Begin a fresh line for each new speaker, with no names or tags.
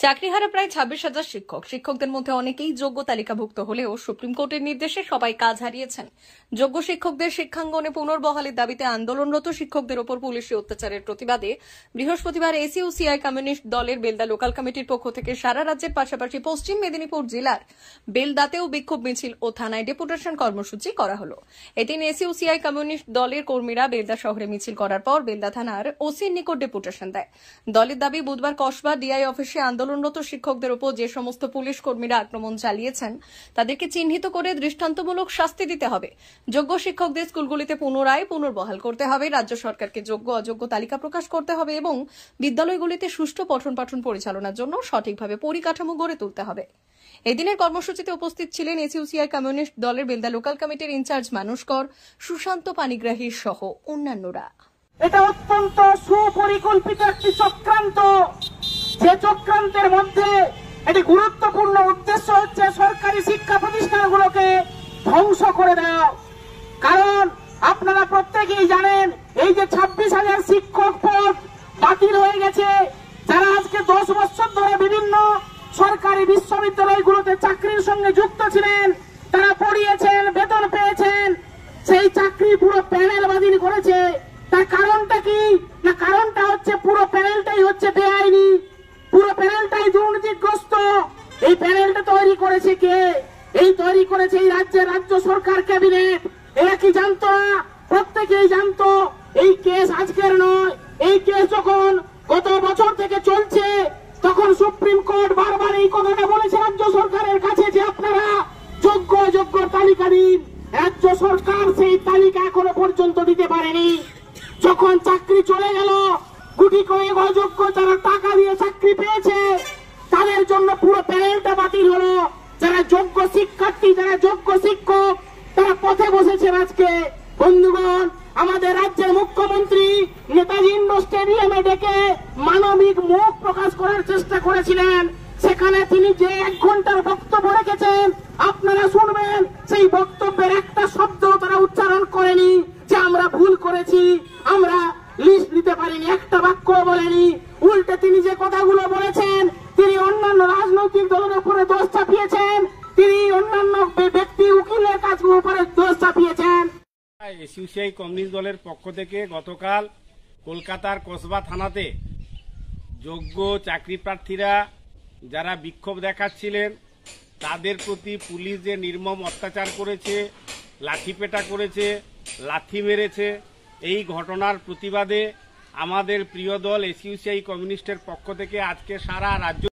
চাকরিহারা প্রায় 26,000 শিক্ষকদের মধ্যে অনেকেই যোগ্য তালিকাভুক্ত হলেও সুপ্রিম কোর্টের নির্দেশে সবাই কাজ হারিয়েছেন। যোগ্য শিক্ষকদের শিক্ষাঙ্গনে পুনর্বহালের দাবিতে আন্দোলনরত শিক্ষকদের ওপর পুলিশি অত্যাচারের প্রতিবাদে বৃহস্পতিবার এসইউসিআই কমিউনিস্ট দলের বেলদা লোকাল কমিটির পক্ষ থেকে সারা রাজ্যের পাশাপাশি পশ্চিম মেদিনীপুর জেলার বেলদাতেও বিক্ষোভ মিছিল ও থানায় ডেপুটেশন কর্মসূচি করা হলো। এদিন এসইউসিআই কমিউনিস্ট দলের কর্মীরা বেলদা শহরে মিছিল করার পর বেলদা থানার ওসির নিকট ডেপুটেশন দেয়। দলের দাবি, বুধবার কসবা ডিআই অফিসে আন্দোলনরত শিক্ষকদের উপর যে সমস্ত পুলিশ কর্মীরা আক্রমণ চালিয়েছেন তাদেরকে চিহ্নিত করে দৃষ্টান্তমূলক শাস্তি দিতে হবে। যোগ্য শিক্ষকদের স্কুলগুলিতে পুনর্বহাল করতে হবে, রাজ্য সরকারকে যোগ্য অযোগ্য তালিকা প্রকাশ করতে হবে এবং বিদ্যালয়গুলিতে সুষ্ঠু পঠন পাঠন পরিচালনার জন্য সঠিকভাবে পরিকাঠামো গড়ে তুলতে হবে। এদিনের কর্মসূচিতে উপস্থিত ছিলেন এসইউসিআই কমিউনিস্ট দলের বেলদা লোকাল কমিটির ইনচার্জ মানুষ কর, সুশান্ত পানিগ্রাহী সহ অন্যান্যরা।
এটা অত্যন্ত সুপরিকল্পিত একটি চক্রান্ত, যে চক্রান্তের মধ্যে একটি গুরুত্বপূর্ণ উদ্দেশ্য হচ্ছে সরকারি শিক্ষা প্রতিষ্ঠানগুলোকে ধ্বংস করে দেওয়া। কারণ আপনারা প্রত্যেকেই জানেন, এই যে 26,000 শিক্ষক পদ বাতিল হয়ে গেছে, যারা আজকে 10 বছর ধরে বিভিন্ন সরকারি বিশ্ববিদ্যালয়গুলোতে চাকরির সঙ্গে যুক্ত ছিলেন, তারা পড়িয়েছেন, বেতন পেয়েছেন, সেই চাকরি পুরো প্যানেল বাতিল করেছে। তার কারণটা কি? না, কারণটা হচ্ছে পুরো প্যানেলটাই হচ্ছে বেআইনি, পুরো প্যানেলটাই দুর্নীতিগ্রস্ত। এই প্যানেলটা তৈরি করেছে কে? এই তৈরি করেছে এই রাজ্য সরকার ক্যাবিনেট। এরা কি জানতো না? প্রত্যেকেই জানতো। এই কেস আজকের নয়, এই কেস যখন গত বছর থেকে চলছে, তখন সুপ্রিম কোর্ট বারবার এই কথাটা বলেছে রাজ্য সরকারের কাছে যে আপনারা যোগ্য অযোগ্য তালিকা দিন। রাজ্য সরকার সেই তালিকা এখনো পর্যন্ত দিতে পারেনি। যখন চাকরি চলে গেল, গুটি কয়েক অযোগ্য যারা টাকা দিয়ে চাকরি পেয়েছে তাদের জন্য পুরো প্যানেলটা বাতিল হলো। যারা যোগ্য শিক্ষার্থী, যারা যোগ্য শিক্ষক, তারা পথে বসেছেন। আজকে বন্ধুগণ, আমাদের রাজ্যের মুখ্যমন্ত্রী নেতাজি ইন্ডোর স্টেডিয়ামে ডেকে মানবিক মুখ প্রকাশ করার চেষ্টা করেছিলেন। সেখানে তিনি যে 1 ঘন্টার বক্তব্য রেখেছেন, আপনারা শুনবেন, সেই বক্তব্যের একটা শব্দ তারা উচ্চারণ করেনি যে আমরা ভুল করেছি, আমরা লিস্ট দিতে পারিনি, একটা বাক্য বলেনি। উল্টে তিনি যে কথাগুলো বলেছেন, তিনি অন্যান্য রাজনৈতিক দলের উপরে দোষ চাপিয়েছেন, তিনি অন্যান্য ব্যক্তি উকিলের কাজের উপরে দোষ চাপিয়েছেন।
এসইউসিআই কমিউনিস্ট দলের পক্ষ থেকে গতকাল কলকাতার কসবা থানাতে যোগ্য চাকরি প্রার্থীরা যারা বিক্ষোভ দেখাচ্ছিলেন তাদের প্রতি পুলিশ যে নির্মম অত্যাচার করেছে, লাঠিপেটা করেছে, লাথি মেরেছে, এই ঘটনার প্রতিবাদে আমাদের প্রিয় দল এসইউসিআই কমিউনিস্টের পক্ষ থেকে আজকে সারা রাজ্য